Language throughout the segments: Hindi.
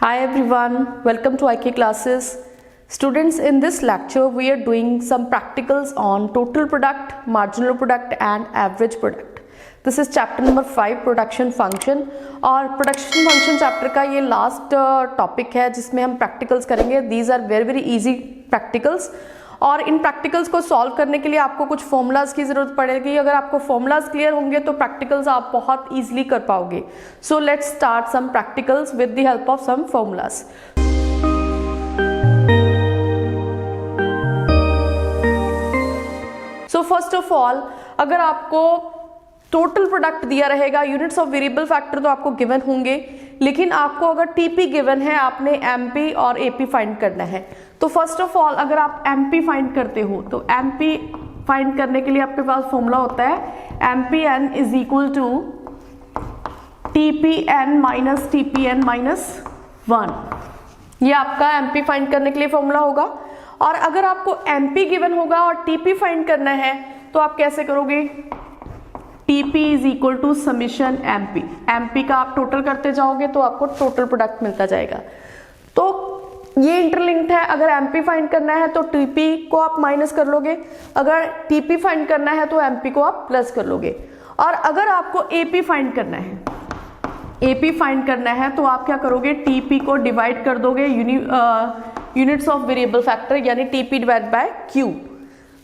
Hi everyone, welcome to IK classes. Students, in this lecture we are doing some practicals on total product, marginal product and average product. This is chapter number 5 production function और production function chapter का ये last topic है जिसमें हम practicals करेंगे. These are very easy practicals और इन प्रैक्टिकल्स को सॉल्व करने के लिए आपको कुछ फॉर्मूलाज की जरूरत पड़ेगी. अगर आपको फॉर्मूलाज क्लियर होंगे तो प्रैक्टिकल्स आप बहुत इजीली कर पाओगे. So let's start some practicals with the help of some formulas. So first of all, अगर आपको टोटल प्रोडक्ट दिया रहेगा, यूनिट्स ऑफ वेरिएबल फैक्टर तो आपको गिवन होंगे, लेकिन आपको अगर टीपी गिवन है, आपने एमपी और एपी फाइंड करना है. तो फर्स्ट ऑफ ऑल अगर आप एमपी फाइंड करते हो तो एमपी फाइंड करने के लिए आपके पास फॉर्मूला होता है MP N is equal to TP N minus TP N minus 1. ये आपका एमपी फाइंड करने के लिए फॉर्मूला होगा. और अगर आपको एमपी गिवन होगा और टीपी फाइंड करना है तो आप कैसे करोगे? TP is equal to summation MP. MP का आप टोटल करते जाओगे तो आपको टोटल प्रोडक्ट मिलता जाएगा. तो ये इंटरलिंक्ड है. अगर एमपी फाइंड करना है तो टीपी को आप माइनस कर लोगे, अगर टीपी फाइंड करना है तो एमपी को आप प्लस कर लोगे. और अगर आपको एपी फाइंड करना है, एपी फाइंड करना है तो आप क्या करोगे? टीपी को डिवाइड कर दोगे यूनिट्स ऑफ वेरिएबल फैक्टर यानी टीपी डिवाइड बाय क्यू.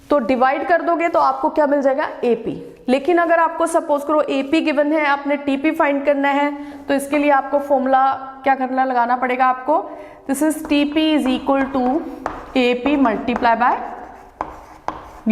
तो डिवाइड कर दोगे तो आपको क्या मिल जाएगा? एपी. लेकिन अगर आपको सपोज करो एपी गिवन है, आपने टीपी फाइंड करना है, तो इसके लिए आपको फॉर्मूला क्या करना लगाना पड़ेगा आपको? This is TP is equal to AP multiply by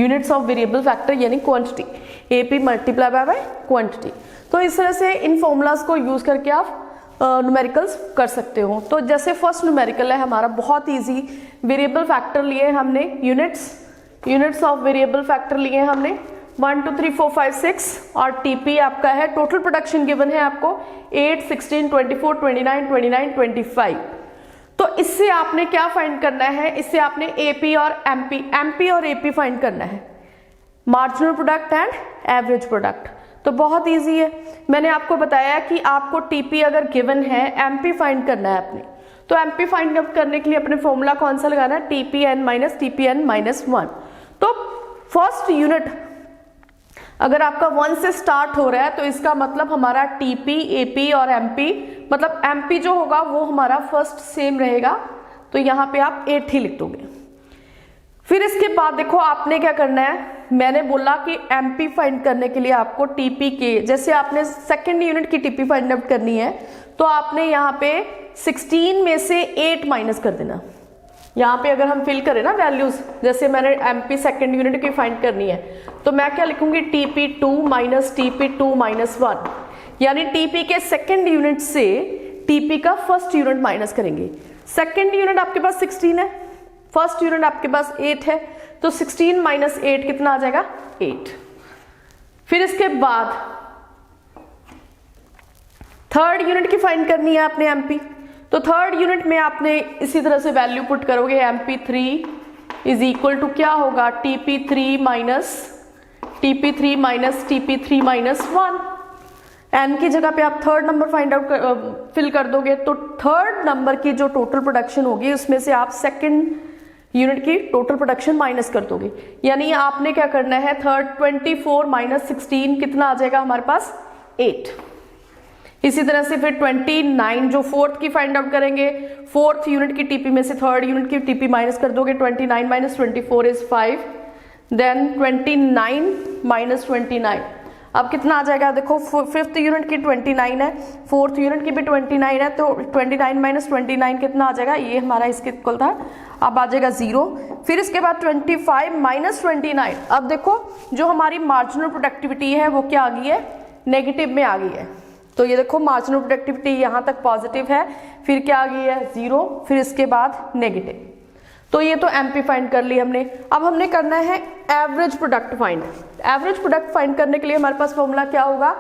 units of variable factor यानी quantity. AP multiply by quantity. तो इस तरह से इन फॉर्मूलाज को यूज करके आप न्यूमेरिकल्स कर सकते हो. तो जैसे फर्स्ट न्यूमेरिकल है हमारा बहुत इजी. वेरिएबल फैक्टर लिए हमने, यूनिट्स ऑफ वेरिएबल फैक्टर लिए हमने 1 2 3 4 5 6 और टीपी आपका है. टोटल प्रोडक्शन गिवन है आपको 8 16 24 29 29 25. तो इससे आपने क्या फाइंड करना है? इससे आपने एपी और एमपी और एपी फाइंड करना है, marginal product and average product. तो बहुत इजी है. मैंने आपको बताया कि आपको टीपी अगर गिवन है, एमपी फाइंड करना है आपने, तो एमपी फाइंड करने के लिए अपने फॉर्मूला कौन सा लगाना है? TP N minus TP N minus 1. तो फर्स्ट यूनिट अगर आपका 1 से स्टार्ट हो रहा है तो इसका मतलब हमारा टीपी, एपी और एमपी, मतलब एमपी जो होगा वो हमारा फर्स्ट सेम रहेगा. तो यहाँ पे आप 8 ही लिख दोगे. फिर इसके बाद देखो आपने क्या करना है. मैंने बोला कि एमपी फाइंड करने के लिए आपको टीपी के, जैसे आपने सेकेंड यूनिट की टीपी फाइंड आउट करनी है तो आपने यहाँ पे 16 में से 8 माइनस कर देना. यहाँ पे अगर हम फिल करें ना वैल्यूज, जैसे मैंने एमपी सेकेंड यूनिट की फाइंड करनी है तो मैं क्या लिखूंगी? टीपी 2 माइनस टीपी 2 माइनस 1, यानी टीपी के सेकेंड यूनिट से टीपी का फर्स्ट यूनिट माइनस करेंगे. सेकेंड यूनिट आपके पास 16 है, फर्स्ट यूनिट आपके पास 8 है, तो 16 माइनस 8 कितना आ जाएगा? 8. फिर इसके बाद थर्ड यूनिट की फाइंड करनी है आपने एमपी. तो थर्ड यूनिट में आपने इसी तरह से वैल्यू पुट करोगे. mp3 इज इक्वल टू क्या होगा? tp3 minus tp3 minus tp3 minus 1. n की जगह पे आप third number find out fill कर दोगे. तो थर्ड नंबर की जो टोटल प्रोडक्शन होगी उसमें से आप सेकंड यूनिट की टोटल प्रोडक्शन माइनस कर दोगे. यानी आपने क्या करना है? थर्ड 24 माइनस 16 कितना आ जाएगा हमारे पास? 8. इसी तरह से फिर 29 जो फोर्थ की फाइंड आउट करेंगे, फोर्थ यूनिट की टीपी में से थर्ड यूनिट की टीपी माइनस कर दोगे. 29 माइनस 24 इज 5. देन 29 माइनस 29 अब कितना आ जाएगा? देखो फिफ्थ यूनिट की 29 है, फोर्थ यूनिट की भी 29 है, तो 29 माइनस 29 कितना आ जाएगा? ये हमारा इसके इक्वल था, अब आ जाएगा 0. फिर इसके बाद 25 माइनस 29. अब देखो जो हमारी मार्जिनल प्रोडक्टिविटी है वो क्या आ गई है? नेगेटिव में आ गई है. तो ये देखो मार्जिनल प्रोडक्टिविटी यहाँ तक पॉजिटिव है, फिर क्या आ गई है? 0, फिर इसके बाद नेगेटिव. तो ये तो एमपी फाइंड कर ली हमने. अब हमने करना है average product find. Average product find करने के लिए हमारे पास फॉर्मूला क्या होगा?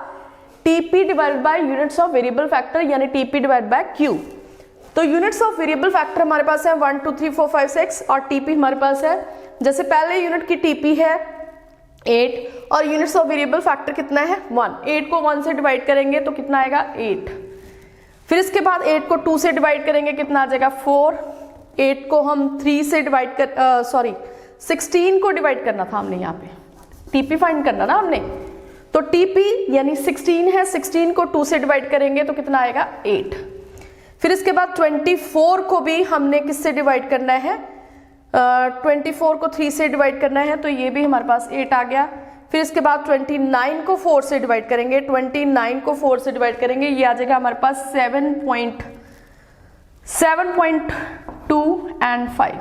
TP divide by units of variable factor यानी टीपी डिवाइड बाय क्यू. तो यूनिट्स ऑफ वेरिएबल फैक्टर हमारे पास है 1 2 3 4 5 6 और टीपी हमारे पास है, जैसे पहले यूनिट की टीपी है 8 और यूनिट्स ऑफ वेरिएबल फैक्टर कितना है? 1. 8 को 1 से डिवाइड करेंगे तो कितना आएगा? 8. फिर इसके बाद 8 को 2 से डिवाइड करेंगे, कितना आ जाएगा 4। 8 को हम 3 से डिवाइड कर 16 को डिवाइड करना था हमने, यहाँ पे टीपी फाइंड करना ना हमने, तो टीपी यानी 16 है, 16 को 2 से डिवाइड करेंगे तो कितना आएगा 8। फिर इसके बाद 24 को भी हमने किससे डिवाइड करना है, 24 को 3 से डिवाइड करना है, तो ये भी हमारे पास 8 आ गया। फिर इसके बाद 29 को 4 से डिवाइड करेंगे, 29 को 4 से डिवाइड करेंगे, ये आ जाएगा हमारे पास 7.2 एंड 5,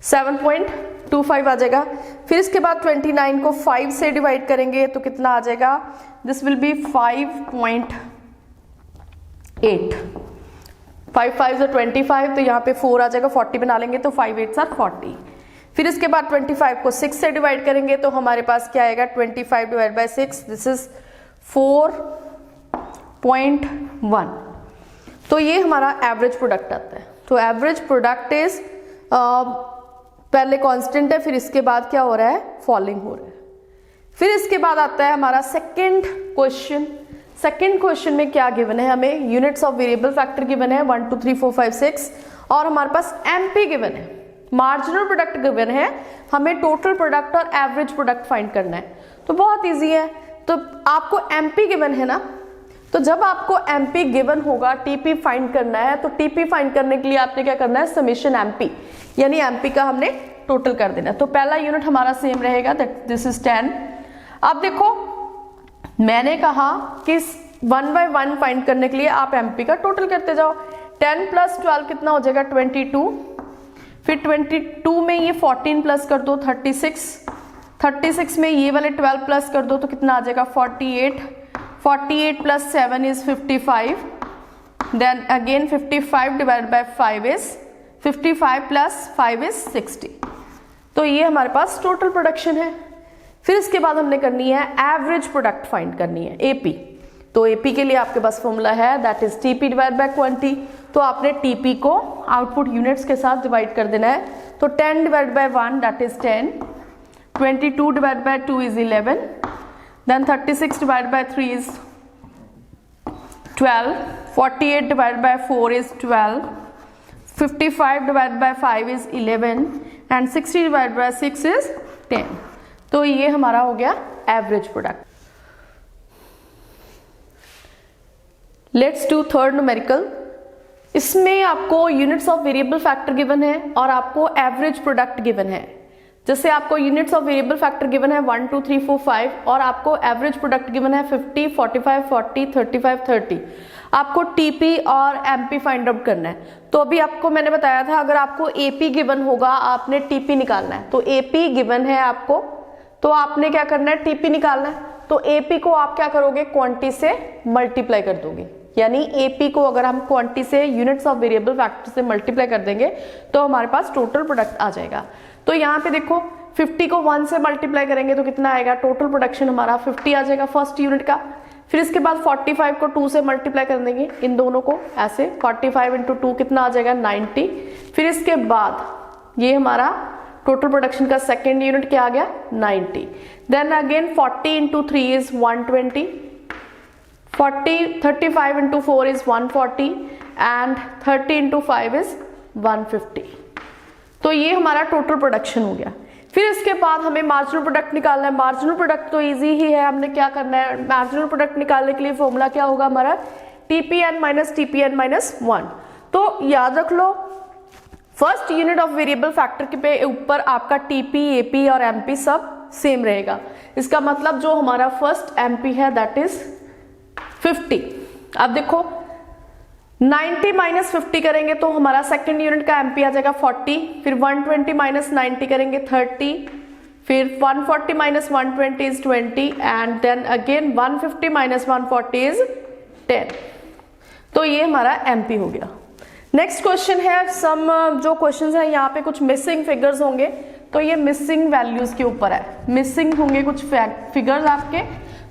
7.25 आ जाएगा। फिर इसके बाद 29 को 5 से डिवाइड करेंगे तो कितना आ जाएगा, दिस विल बी 5.8, 5 5 से 25, तो यहाँ पे 4 आ जाएगा, 40 बना लेंगे तो 5 8 are 40। फिर इसके बाद 25 को 6 से डिवाइड करेंगे तो हमारे पास क्या आएगा, 25 डिवाइड बाई 6, दिस इज 4.1। तो ये हमारा एवरेज प्रोडक्ट आता है। तो एवरेज प्रोडक्ट इज पहले कांस्टेंट है, फिर इसके बाद क्या हो रहा है, फॉलिंग हो रहा है। फिर इसके बाद आता है हमारा सेकंड क्वेश्चन। सेकंड क्वेश्चन में क्या गिवन है, हमें units of variable factor given है 1 2 3 4 5 6 और हमारे पास एमपी गिवन है, मार्जिनल प्रोडक्ट गिवन है, हमें टोटल प्रोडक्ट और एवरेज प्रोडक्ट फाइंड करना है। तो बहुत इजी है, तो आपको एमपी गिवन है ना, तो जब आपको एमपी गिवन होगा, टीपी फाइंड करना है, तो टीपी फाइंड करने के लिए आपने क्या करना है, समेशन एमपी, यानी एमपी का हमने टोटल कर देना है। तो पहला यूनिट हमारा सेम रहेगा, दैट दिस इज 10। अब देखो मैंने कहा कि 1 by 1 फाइंड करने के लिए आप एमपी का टोटल करते जाओ। 10 + 12 कितना हो जाएगा, 22। फिर 22 में ये 14 प्लस कर दो 36, 36 में ये वाले 12 प्लस कर दो तो कितना आ जाएगा 48, 48 + 7 is 55, then again 55 divide by 5 is 55 + 5 is 60। तो ये हमारे पास टोटल प्रोडक्शन है। फिर इसके बाद हमने करनी है एवरेज प्रोडक्ट फाइंड करनी है, एपी। तो एपी के लिए आपके पास फॉर्मूला है, that is TP divide by quantity. तो आपने टीपी को आउटपुट यूनिट्स के साथ डिवाइड कर देना है। तो 10 divide by 1 that is 10, 22 divide by 2 is 11, then 36 divide by 3 is 12, 48 divide by 4 is 12, 55 divide by 5 is 11 and 60 divide by 6 is 10। तो ये हमारा हो गया average product. Let's do third numerical. इसमें आपको units of variable factor given है और आपको एवरेज प्रोडक्ट गिवन है। जैसे आपको units of variable factor given है 1 2 3 4 5 और आपको एवरेज प्रोडक्ट गिवन है 50 45 40 35 30। आपको टीपी और एमपी फाइंड आउट करना है। तो अभी आपको मैंने बताया था, अगर आपको एपी गिवन होगा आपने टीपी निकालना है। तो एपी गिवन है आपको, तो आपने क्या करना है, टीपी निकालना है। तो एपी को आप क्या करोगे, क्वांटिटी से मल्टीप्लाई कर दोगे, यानी एपी को अगर हम क्वांटिटी से, यूनिट्स ऑफ वेरिएबल फैक्टर से मल्टीप्लाई कर देंगे तो हमारे पास टोटल प्रोडक्ट आ जाएगा। तो यहाँ पे देखो 50 को 1 से मल्टीप्लाई करेंगे तो कितना आएगा, टोटल प्रोडक्शन हमारा 50 आ जाएगा फर्स्ट यूनिट का। फिर इसके बाद 45 को 2 से मल्टीप्लाई कर देंगे इन दोनों को, ऐसे 45 × 2 कितना आ जाएगा 90। फिर इसके बाद ये हमारा टोटल प्रोडक्शन का सेकेंड यूनिट क्या आ गया 90। Then again 40 × 3 is 120, 35 × 4 is 140 and 30 × 5 is 150। तो ये हमारा टोटल प्रोडक्शन हो गया। फिर इसके बाद हमें मार्जिनल प्रोडक्ट निकालना है। मार्जिनल प्रोडक्ट तो इजी ही है, हमने क्या करना है, मार्जिनल प्रोडक्ट निकालने के लिए फॉर्मूला क्या होगा हमारा, TPN - TPN - 1। तो याद रख लो, first unit of variable factor के पे ऊपर आपका टीपी, एपी और एमपी सब सेम रहेगा। इसका मतलब जो हमारा फर्स्ट एमपी है दैट इज 50। अब देखो 90 - 50 करेंगे तो हमारा सेकंड यूनिट का एमपी आ जाएगा 40। फिर 120 - 90 करेंगे 30, फिर 140 - 120 is 20 and then again 150 - 140 is 10। तो ये हमारा एमपी हो गया। नेक्स्ट क्वेश्चन है, सम जो क्वेश्चन है यहाँ पे कुछ मिसिंग फिगर्स होंगे, तो ये मिसिंग वैल्यूज के ऊपर है, मिसिंग होंगे कुछ फिगर्स आपके,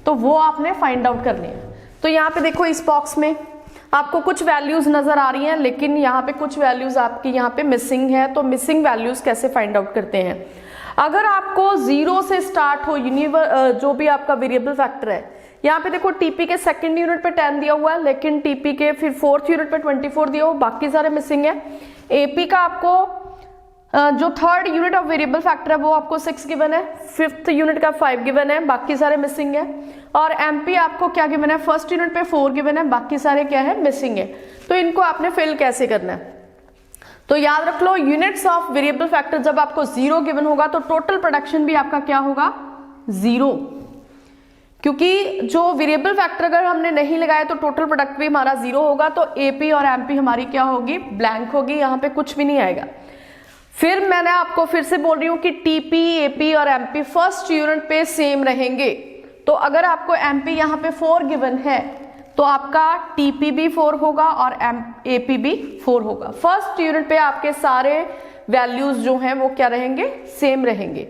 तो वो आपने फाइंड आउट करने हैं। तो यहाँ पे देखो इस बॉक्स में आपको कुछ वैल्यूज नजर आ रही हैं, लेकिन यहाँ पे कुछ वैल्यूज आपकी यहाँ पे मिसिंग है। तो मिसिंग वैल्यूज कैसे फाइंड आउट करते हैं, अगर आपको 0 से स्टार्ट हो जो भी आपका वेरिएबल फैक्टर है, यहाँ पे देखो टीपी के सेकंड यूनिट पे 10 दिया हुआ है, लेकिन टीपी के फिर फोर्थ यूनिट पे 24 दिया हुआ, बाकी सारे मिसिंग है। एपी का आपको जो third unit of variable factor है वो आपको 6 गिवन है, फिफ्थ यूनिट का 5 गिवन है, बाकी सारे मिसिंग है। और एमपी आपको क्या गिवन है, फर्स्ट यूनिट पे 4 गिवन है, बाकी सारे क्या है, मिसिंग है। तो इनको आपने फिल कैसे करना है, तो याद रख लो यूनिट्स ऑफ वेरिएबल फैक्टर जब आपको 0 गिवन होगा तो टोटल प्रोडक्शन भी आपका क्या होगा, 0, क्योंकि जो वेरिएबल फैक्टर अगर हमने नहीं लगाया तो टोटल प्रोडक्ट भी हमारा 0 होगा। तो एपी और एमपी हमारी क्या होगी, ब्लैंक होगी, यहाँ पे कुछ भी नहीं आएगा। फिर मैंने आपको फिर से बोल रही हूँ कि टीपी, एपी और एमपी फर्स्ट यूनिट पे सेम रहेंगे। तो अगर आपको एमपी यहाँ पे 4 गिवन है तो आपका टीपी भी 4 होगा और एपी भी 4 होगा। फर्स्ट यूनिट पे आपके सारे वैल्यूज जो हैं वो क्या रहेंगे, सेम रहेंगे।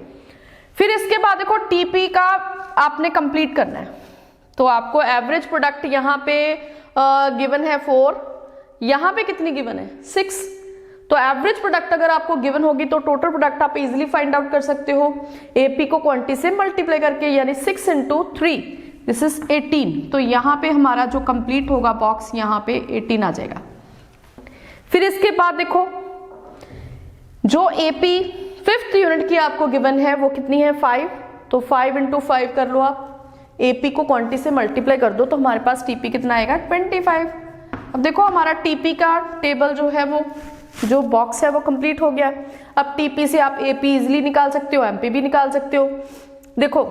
फिर इसके बाद देखो टीपी का आपने कंप्लीट करना है, तो आपको एवरेज प्रोडक्ट यहाँ पे गिवन है 4, यहाँ पे कितनी गिवन है, 6। तो एवरेज प्रोडक्ट अगर आपको गिवन होगी तो टोटल प्रोडक्ट आप इजीली फाइंड आउट कर सकते हो एपी को क्वांटिटी से मल्टीप्लाई करके, यानी 6 × 3 दिस इज 18। तो यहाँ पे हमारा जो कंप्लीट होगा बॉक्स यहाँ पे 18 आ जाएगा। फिर इसके बाद देखो जो एपी फिफ्थ यूनिट की आपको गिवन है वो कितनी है, 5। तो 5 × 5 कर लो आप, एपी को क्वांटिटी से मल्टीप्लाई कर दो तो हमारे पास टीपी कितना आएगा, 25। अब देखो हमारा टीपी का टेबल जो है वो जो बॉक्स है वो कंप्लीट हो गया। अब टीपी से आप एपी इजीली निकाल सकते हो, एमपी भी निकाल सकते हो। देखो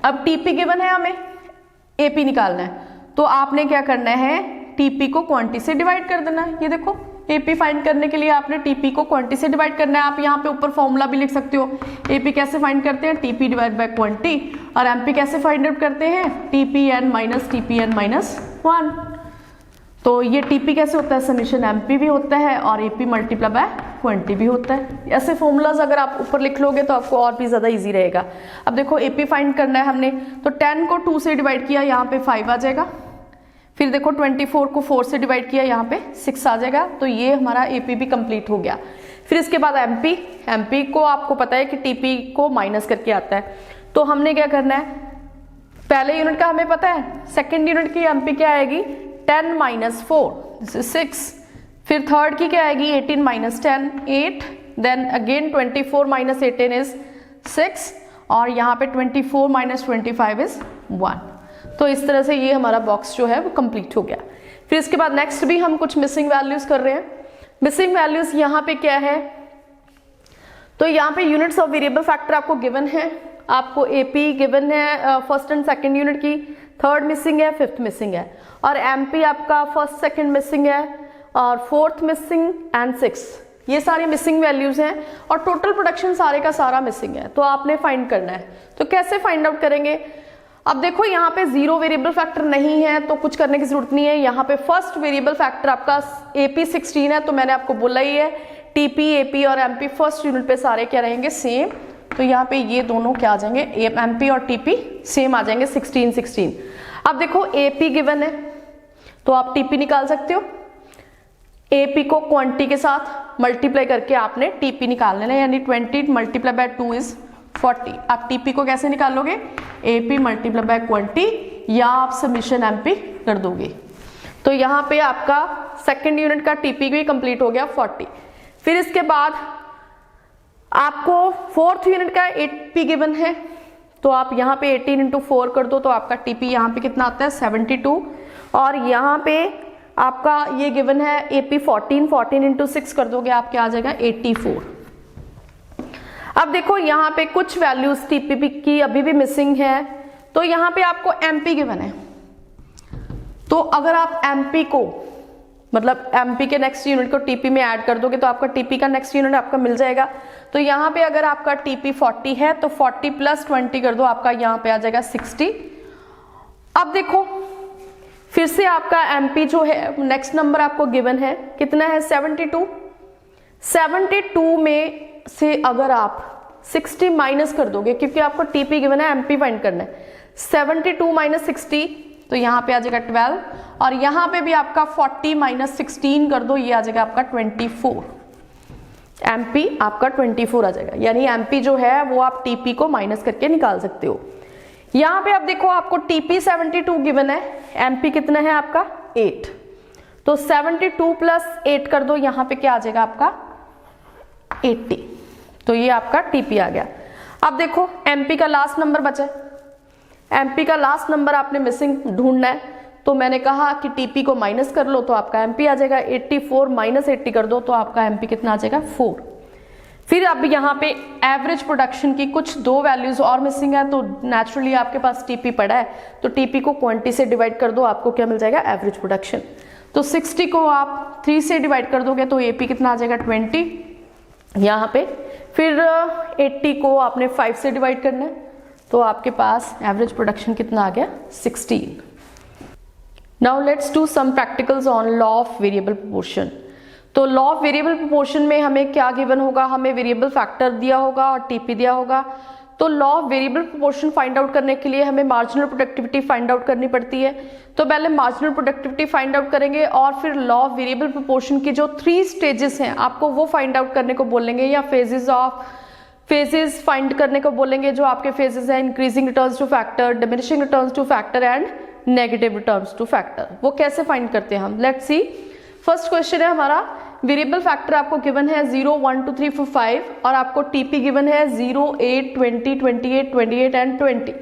अब टीपी गिवन है, हमें एपी निकालना है, तो आपने क्या करना है, टीपी को क्वांटिटी से डिवाइड कर देना है। ये देखो एपी फाइंड करने के लिए आपने टीपी को क्वांटिटी से डिवाइड करना है। आप यहाँ पे ऊपर फॉर्मूला भी लिख सकते हो, एपी कैसे फाइंड करते हैं, टीपी डिवाइड बाय क्वांटिटी, और एमपी कैसे फाइंड आउट करते हैं, टीपीएन माइनस टीपीएन माइनस 1। तो ये टीपी कैसे होता है, समीशन एमपी भी होता है और एपी मल्टीप्लाई बाय क्वांटिटी भी होता है। ऐसे फॉर्मूलाज अगर आप ऊपर लिख लोगे तो आपको और भी ज्यादा इजी रहेगा। अब देखो एपी फाइंड करना है हमने, तो 10 को 2 से डिवाइड किया, यहाँ पे 5 आ जाएगा। फिर देखो 24 को 4 से डिवाइड किया, यहाँ पे 6 आ जाएगा। तो ये हमारा एपी भी कंप्लीट हो गया। फिर इसके बाद एमपी को आपको पता है कि टीपी को माइनस करके आता है, तो हमने क्या करना है, पहले यूनिट का हमें पता है, सेकेंड यूनिट की एमपी क्या आएगी, 10 - 4 दिस इज 6। फिर थर्ड की क्या आएगी, 18 - 10 8, देन अगेन 24 - 18 इज 6, और यहाँ पे 24 - 25 इज 1। तो इस तरह से ये हमारा बॉक्स जो है वो कंप्लीट हो गया। फिर इसके बाद नेक्स्ट भी हम कुछ मिसिंग वैल्यूज कर रहे हैं। मिसिंग वैल्यूज यहाँ पे क्या है, तो यहाँ पे यूनिट्स ऑफ वेरिएबल फैक्टर आपको गिवन है, आपको एपी गिवन है फर्स्ट एंड सेकंड यूनिट की, थर्ड मिसिंग है, फिफ्थ मिसिंग है, और एमपी आपका फर्स्ट सेकंड मिसिंग है और फोर्थ मिसिंग एंड 6, ये सारी मिसिंग वैल्यूज हैं और टोटल प्रोडक्शन सारे का सारा मिसिंग है। तो आपने फाइंड करना है, तो कैसे फाइंड आउट करेंगे। अब देखो यहाँ पे 0 वेरिएबल फैक्टर नहीं है तो कुछ करने की जरूरत नहीं है। यहाँ पे फर्स्ट वेरिएबल फैक्टर आपका एपी 16 है, तो मैंने आपको बोला ही है टीपी, एपी और एमपी फर्स्ट यूनिट पे सारे क्या रहेंगे, सेम। तो यहाँ पे ये दोनों क्या आ जाएंगे, एमपी और टीपी सेम आ जाएंगे, 16 16। अब देखो एपी गिवन है तो आप टीपी निकाल सकते हो, एपी को क्वांटिटी के साथ मल्टीप्लाई करके आपने टीपी निकाल लेना, यानी 20 × 2 इज 40। आप टीपी को कैसे निकालोगे, एपी मल्टीप्लाई बाय क्वांटिटी, या आप समीशन एमपी कर दोगे। तो यहाँ पे आपका सेकंड यूनिट का टीपी भी कंप्लीट हो गया 40। फिर इसके बाद आपको फोर्थ यूनिट का एपी गिवन है, तो आप यहाँ पे 18 × 4 कर दो, तो आपका टीपी यहाँ पे कितना आता है, 72। और यहाँ पे आपका ये गिवन है एपी 14 × 6 कर दोगे, आप क्या आ जाएगा, 84। अब देखो यहाँ पे कुछ वैल्यूज टीपी की अभी भी मिसिंग है, तो यहाँ पे आपको एमपी गिवन है, तो अगर आप एमपी को मतलब एमपी के नेक्स्ट यूनिट को टीपी में ऐड कर दोगे तो आपका टीपी का नेक्स्ट यूनिट आपका मिल जाएगा। तो यहाँ पे अगर आपका टीपी 40 है तो 40 + 20 कर दो, आपका यहाँ पे आ जाएगा 60। अब देखो फिर से आपका एमपी जो है नेक्स्ट नंबर आपको गिवन है, कितना है, 72। 72 में से अगर आप 60 माइनस कर दोगे, क्योंकि आपको टीपी गिवन है, एमपी फाइंड करना है, 72 - 60 तो यहाँ पे आ जाएगा 12, और यहाँ पे भी आपका 40 - 16 कर दो, ये आ जाएगा आपका 24। एमपी आपका 24 आ जाएगा, यानी एमपी जो है वो आप टीपी को माइनस करके निकाल सकते हो। यहाँ पे आप देखो आपको TP 72 गिवन है, MP कितना है आपका 8, तो 72 प्लस 8 कर दो, यहाँ पे क्या आ जाएगा आपका 80, तो ये आपका TP आ गया। अब देखो MP का लास्ट नंबर बचा, MP का लास्ट नंबर आपने मिसिंग ढूंढना है, तो मैंने कहा कि TP को माइनस कर लो तो आपका MP आ जाएगा 84, माइनस 80 कर दो तो आपका MP कितना आ जाएगा 4। फिर अब यहाँ पे एवरेज प्रोडक्शन की कुछ 2 वैल्यूज और मिसिंग है, तो नेचुरली आपके पास TP पड़ा है, तो TP को क्वांटिटी से डिवाइड कर दो, आपको क्या मिल जाएगा एवरेज प्रोडक्शन। तो 60 को आप 3 से डिवाइड कर दोगे तो AP कितना आ जाएगा 20 यहाँ पे, फिर 80 को आपने 5 से डिवाइड करना है, तो आपके पास एवरेज प्रोडक्शन कितना आ गया 16। Now let's do some practicals on law of variable proportion. तो लॉ ऑफ वेरिएबल प्रोपोर्शन में हमें क्या गिवन होगा, हमें वेरिएबल फैक्टर दिया होगा और TP दिया होगा। तो law of variable proportion find out करने के लिए हमें मार्जिनल प्रोडक्टिविटी फाइंड आउट करनी पड़ती है। तो पहले मार्जिनल प्रोडक्टिविटी फाइंड आउट करेंगे और फिर लॉ ऑफ वेरिएबल प्रोपोर्शन की जो 3 स्टेजेस हैं आपको वो फाइंड आउट करने को बोलेंगे, या फेजेस फाइंड करने को बोलेंगे। जो आपके फेजेस हैं increasing returns to factor, diminishing returns to factor and negative returns to factor, वो कैसे फाइंड करते हैं हम, लेट्स सी। फर्स्ट क्वेश्चन है हमारा, वेरिएबल फैक्टर आपको गिवन है 0, 1, 2, 3, 4, 5 और आपको TP गिवन है 0, 8, 20, 28, 28 एंड 20।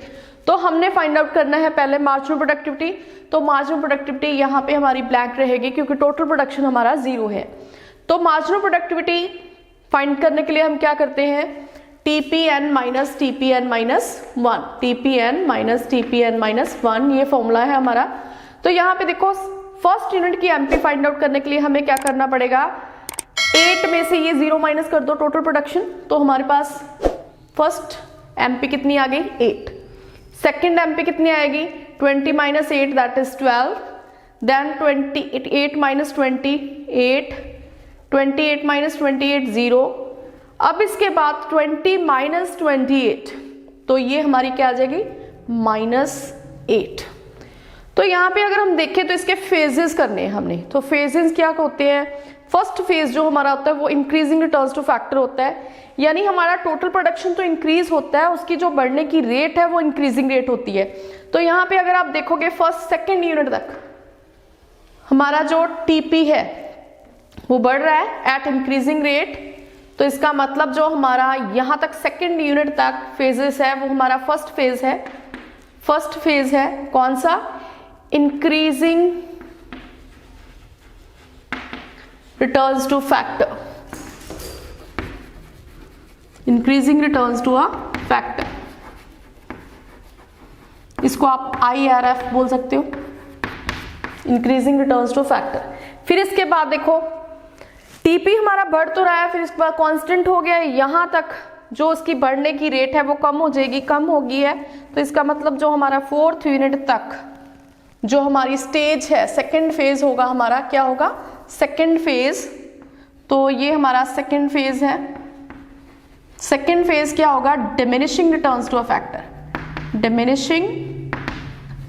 तो हमने फाइंड आउट करना है पहले मार्जिनल प्रोडक्टिविटी। तो मार्जिनल प्रोडक्टिविटी यहाँ पे हमारी ब्लैंक रहेगी क्योंकि टोटल प्रोडक्शन हमारा 0 है। तो मार्जिनल प्रोडक्टिविटी फाइंड करने के लिए हम क्या करते हैं, TPN minus TPN minus 1, TPN minus TPN minus 1, ये फॉर्मूला है हमारा। तो यहाँ पे देखो फर्स्ट यूनिट की MP फाइंड आउट करने के लिए हमें क्या करना पड़ेगा, 8 में से ये 0 माइनस कर दो टोटल प्रोडक्शन, तो हमारे पास फर्स्ट MP कितनी आ गई 8, सेकेंड MP कितनी आएगी 20 minus 8 that is 12, then 28 minus 28, 28 minus 28 0। अब इसके बाद 20 माइनस 28, तो ये हमारी क्या आ जाएगी -8। तो यहाँ पे अगर हम देखें तो इसके फेजेस करने हैं हमने, तो फेजेस क्या होते हैं, फर्स्ट फेज जो हमारा होता है वो इंक्रीजिंग रिटर्न्स टू फैक्टर होता है, यानी हमारा टोटल प्रोडक्शन तो इंक्रीज होता है, उसकी जो बढ़ने की रेट है वो इंक्रीजिंग रेट होती है। तो यहाँ पे अगर आप देखोगे फर्स्ट सेकेंड यूनिट तक हमारा जो TP है वो बढ़ रहा है एट इंक्रीजिंग रेट, तो इसका मतलब जो हमारा यहाँ तक सेकेंड यूनिट तक फेजेस है वो हमारा फर्स्ट फेज है कौन सा, increasing returns to factor, increasing returns to a factor, इसको आप IRF बोल सकते हो, इंक्रीजिंग रिटर्न्स टू फैक्टर। फिर इसके बाद देखो TP हमारा बढ़ तो रहा है, फिर इसके बाद कांस्टेंट हो गया, यहाँ तक जो उसकी बढ़ने की रेट है वो कम हो जाएगी, कम होगी है, तो इसका मतलब जो हमारा फोर्थ यूनिट तक जो हमारी स्टेज है सेकेंड फेज होगा हमारा, क्या होगा सेकेंड फेज। तो ये हमारा सेकेंड फेज है, सेकेंड फेज क्या होगा, diminishing returns to a factor, diminishing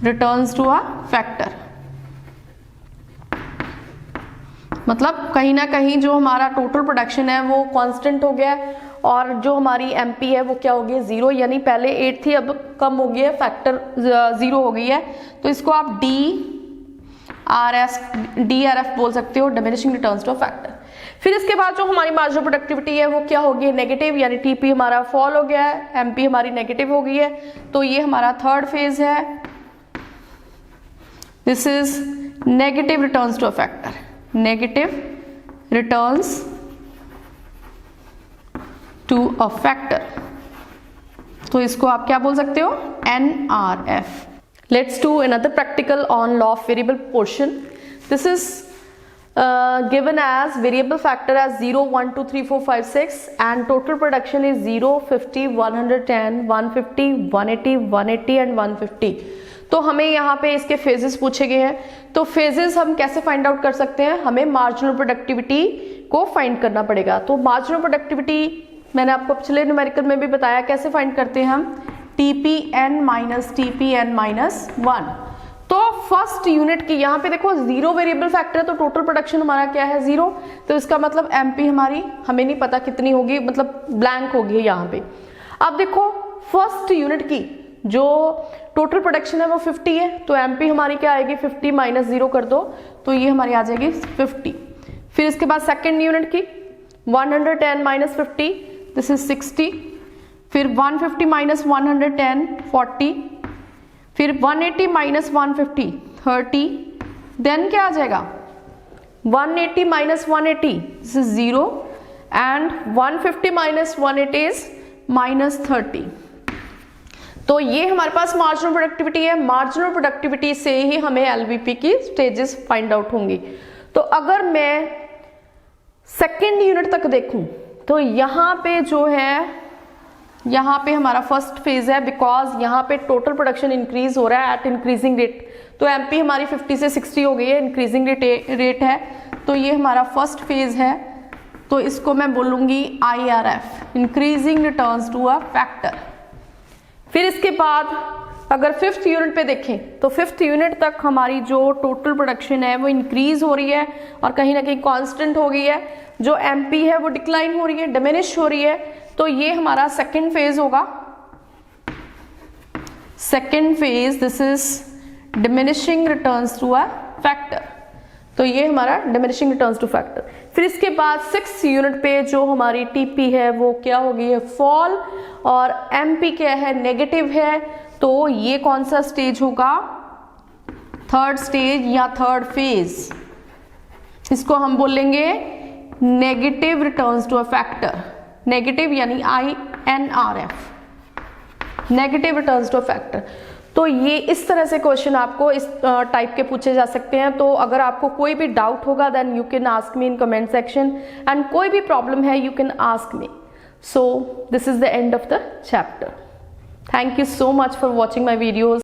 returns to a factor, मतलब कहीं ना कहीं जो हमारा टोटल प्रोडक्शन है वो कांस्टेंट हो गया है और जो हमारी MP है वो क्या हो गई 0, यानी पहले 8 थी अब कम हो गई है, फैक्टर 0 हो गई है, तो इसको आप DRF बोल सकते हो, diminishing returns to a factor. फिर इसके बाद जो हमारी मार्जिनल प्रोडक्टिविटी है वो क्या होगी नेगेटिव, यानी TP हमारा फॉल हो गया है, MP हमारी नेगेटिव हो गई है, तो ये हमारा थर्ड फेज है, this is negative returns to a factor, negative returns to a factor, तो इसको आप क्या बोल सकते हो NRF। Let's do another practical on law of variable proportion. This is given as variable factor as 0, 1, 2, 3, 4, 5, 6 and total production is 0, 50, 110, 150, 180, 180 and 150। तो हमें यहाँ पे इसके फेजेस पूछे गए हैं, तो फेजेस हम कैसे फाइंड आउट कर सकते हैं, हमें मार्जिनल प्रोडक्टिविटी को फाइंड करना पड़ेगा। तो मार्जिनल प्रोडक्टिविटी मैंने आपको पिछले न्यूमेरिकल में भी बताया कैसे फाइंड करते हैं हम, TPN माइनस TPN माइनस 1। तो फर्स्ट यूनिट की यहाँ पे देखो 0 वेरिएबल फैक्टर है, तो टोटल प्रोडक्शन हमारा क्या है 0, तो इसका मतलब MP हमारी हमें नहीं पता कितनी होगी, मतलब ब्लैंक होगी यहाँ पे। अब देखो फर्स्ट यूनिट की जो टोटल प्रोडक्शन है वो 50 है, तो एमपी हमारी क्या आएगी, 50 माइनस 0 कर दो तो ये हमारी आ जाएगी 50। फिर इसके बाद सेकेंड यूनिट की 110 माइनस 50, दिस इज 60। फिर 150 माइनस 110 40, फिर 180 माइनस 150 30, देन क्या आ जाएगा 180 minus 180, this is 0 and 150 minus 180 is minus 30। तो ये हमारे पास मार्जिनल प्रोडक्टिविटी है। मार्जिनल प्रोडक्टिविटी से ही हमें एलवीपी की स्टेजेस फाइंड आउट होंगी। तो अगर मैं सेकेंड यूनिट तक देखूं तो यहाँ पे जो है, यहाँ पे हमारा फर्स्ट फेज है, बिकॉज यहाँ पे टोटल प्रोडक्शन इंक्रीज हो रहा है एट इंक्रीजिंग रेट। तो एमपी हमारी 50 से 60 हो गई है, इंक्रीजिंग रेट है, तो ये हमारा फर्स्ट फेज है। तो इसको मैं बोलूंगी IRF, increasing returns to a factor. फिर इसके बाद अगर फिफ्थ यूनिट पे देखें तो फिफ्थ यूनिट तक हमारी जो टोटल प्रोडक्शन है वो इंक्रीज हो रही है और कहीं ना कहीं कांस्टेंट हो गई है। जो एमपी है वो डिक्लाइन हो रही है, डिमिनिश हो रही है। तो ये हमारा सेकेंड फेज होगा। Second phase, this is diminishing returns to a factor. तो ये हमारा डिमिनिशिंग रिटर्न्स टू फैक्टर। फिर इसके बाद सिक्स यूनिट पे जो हमारी टीपी है वो क्या हो गई है, फॉल, और एमपी क्या है, नेगेटिव है। तो ये कौन सा स्टेज होगा, थर्ड स्टेज या थर्ड फेज। इसको हम बोलेंगे negative returns to a factor, negative यानी INRF, negative returns to a factor. तो ये इस तरह से क्वेश्चन आपको इस टाइप के पूछे जा सकते हैं। तो अगर आपको कोई भी डाउट होगा then you can ask me in comment section, and कोई भी प्रॉब्लम है you can ask me. So this is the end of the chapter. Thank you so much for watching my videos.